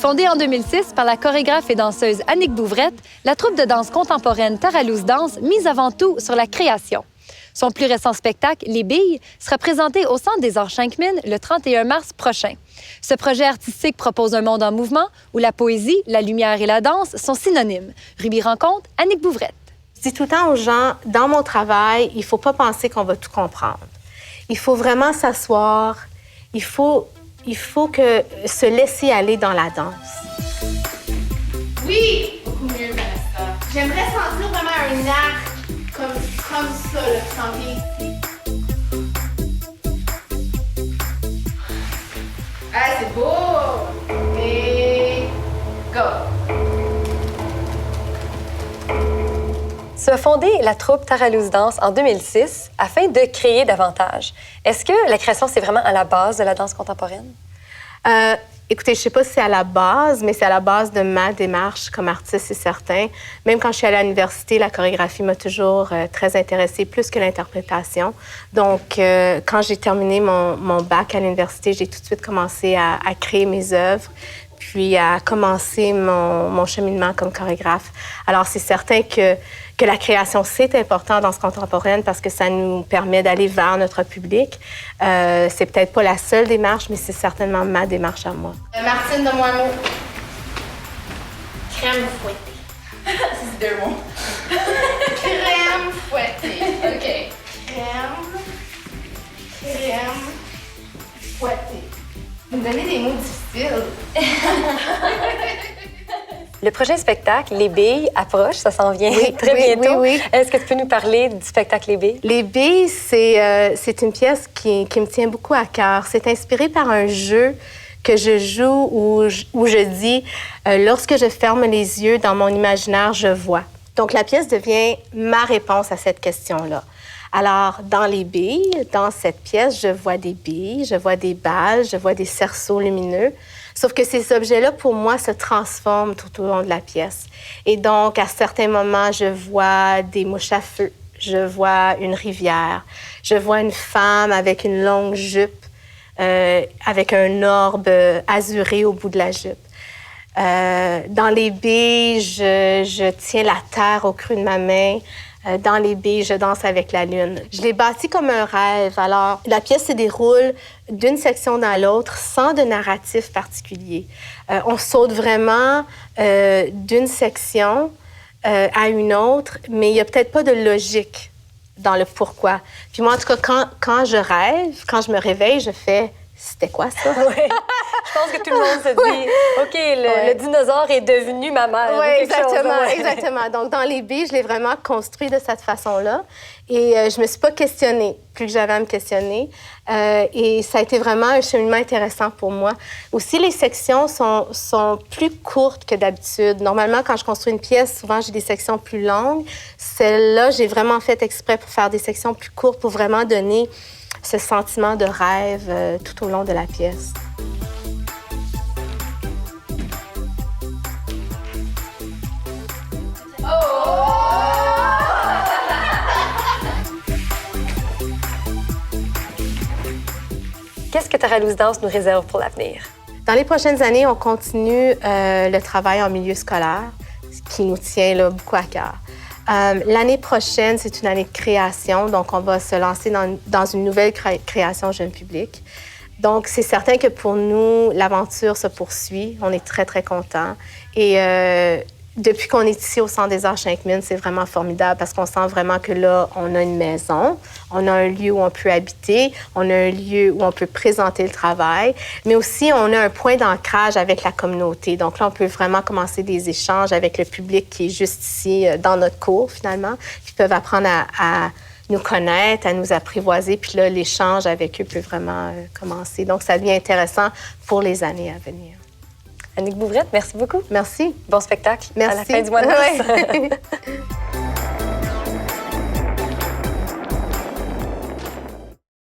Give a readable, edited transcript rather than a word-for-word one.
Fondée en 2006 par la chorégraphe et danseuse Annick Bouvrette, la troupe de danse contemporaine Taralouse Danse mise avant tout sur la création. Son plus récent spectacle, Les Billes, sera présenté au Centre des Arts Schenkman le 31 mars prochain. Ce projet artistique propose un monde en mouvement où la poésie, la lumière et la danse sont synonymes. Ruby rencontre Annick Bouvrette. Je dis tout le temps aux gens, dans mon travail, il ne faut pas penser qu'on va tout comprendre. Il faut vraiment s'asseoir. Il faut que se laisser aller dans la danse. Oui! Beaucoup mieux, Vanessa. J'aimerais sentir vraiment un arc comme ça, là, qui s'en vient ici. Ah, c'est beau! Et go! Tu as fondé la troupe Taralouse Danse en 2006 afin de créer davantage. Est-ce que la création, c'est vraiment à la base de la danse contemporaine? Écoutez, je ne sais pas si c'est à la base, mais c'est à la base de ma démarche comme artiste, c'est certain. Même quand je suis allée à l'université, la chorégraphie m'a toujours très intéressée, plus que l'interprétation. Donc, quand j'ai terminé mon bac à l'université, j'ai tout de suite commencé à créer mes œuvres, puis à commencer mon cheminement comme chorégraphe. Alors, c'est certain que la création, c'est important dans ce contemporaine parce que ça nous permet d'aller vers notre public. C'est peut-être pas la seule démarche, mais c'est certainement ma démarche à moi. Martine, donne-moi un mot. Crème fouettée. C'est 2 mots. Crème fouettée. OK. Crème fouettée. Vous me donnez des mots difficiles. Le prochain spectacle, Les Billes, approche, ça s'en vient très bientôt. Oui. Est-ce que tu peux nous parler du spectacle Les Billes? Les Billes, c'est une pièce qui me tient beaucoup à cœur. C'est inspiré par un jeu que je joue où je dis lorsque je ferme les yeux, dans mon imaginaire, je vois. Donc, la pièce devient ma réponse à cette question-là. Alors, dans Les Billes, dans cette pièce, je vois des billes, je vois des balles, je vois des cerceaux lumineux. Sauf que ces objets-là, pour moi, se transforment tout au long de la pièce. Et donc, à certains moments, je vois des mouches à feu, je vois une rivière, je vois une femme avec une longue jupe, avec un orbe azuré au bout de la jupe. Dans Les Billes, je tiens la terre au creux de ma main. Dans Les Billes, je danse avec la lune. Je l'ai bâti comme un rêve. Alors, la pièce se déroule d'une section dans l'autre sans de narratif particulier. On saute vraiment d'une section à une autre, mais il n'y a peut-être pas de logique dans le pourquoi. Puis moi, en tout cas, quand je rêve, quand je me réveille, je fais « C'était quoi ça? » Oui. Je pense que tout le monde se dit « OK, le dinosaure est devenu ma mère. » Oui, exactement. Donc, dans Les Billes, je l'ai vraiment construit de cette façon-là. Et je me suis pas questionnée, plus que j'avais à me questionner. Et ça a été vraiment un cheminement intéressant pour moi. Aussi, les sections sont plus courtes que d'habitude. Normalement, quand je construis une pièce, souvent, j'ai des sections plus longues. Celle-là, j'ai vraiment fait exprès pour faire des sections plus courtes pour vraiment donner ce sentiment de rêve tout au long de la pièce. Qu'est-ce que Taralouse Danse nous réserve pour l'avenir? Dans les prochaines années, on continue le travail en milieu scolaire, ce qui nous tient là, beaucoup à cœur. L'année prochaine, c'est une année de création, donc on va se lancer dans une nouvelle création jeune public. Donc, c'est certain que pour nous, l'aventure se poursuit. On est très, très contents. Et depuis qu'on est ici au Centre des Arts Schenkman, c'est vraiment formidable parce qu'on sent vraiment que là, on a une maison, on a un lieu où on peut habiter, on a un lieu où on peut présenter le travail, mais aussi on a un point d'ancrage avec la communauté. Donc là, on peut vraiment commencer des échanges avec le public qui est juste ici dans notre cours, finalement, qui peuvent apprendre à nous connaître, à nous apprivoiser, puis là, l'échange avec eux peut vraiment commencer. Donc, ça devient intéressant pour les années à venir. Annick Bouvrette, merci beaucoup. Merci. Bon spectacle. Merci. À la fin du mois de mars.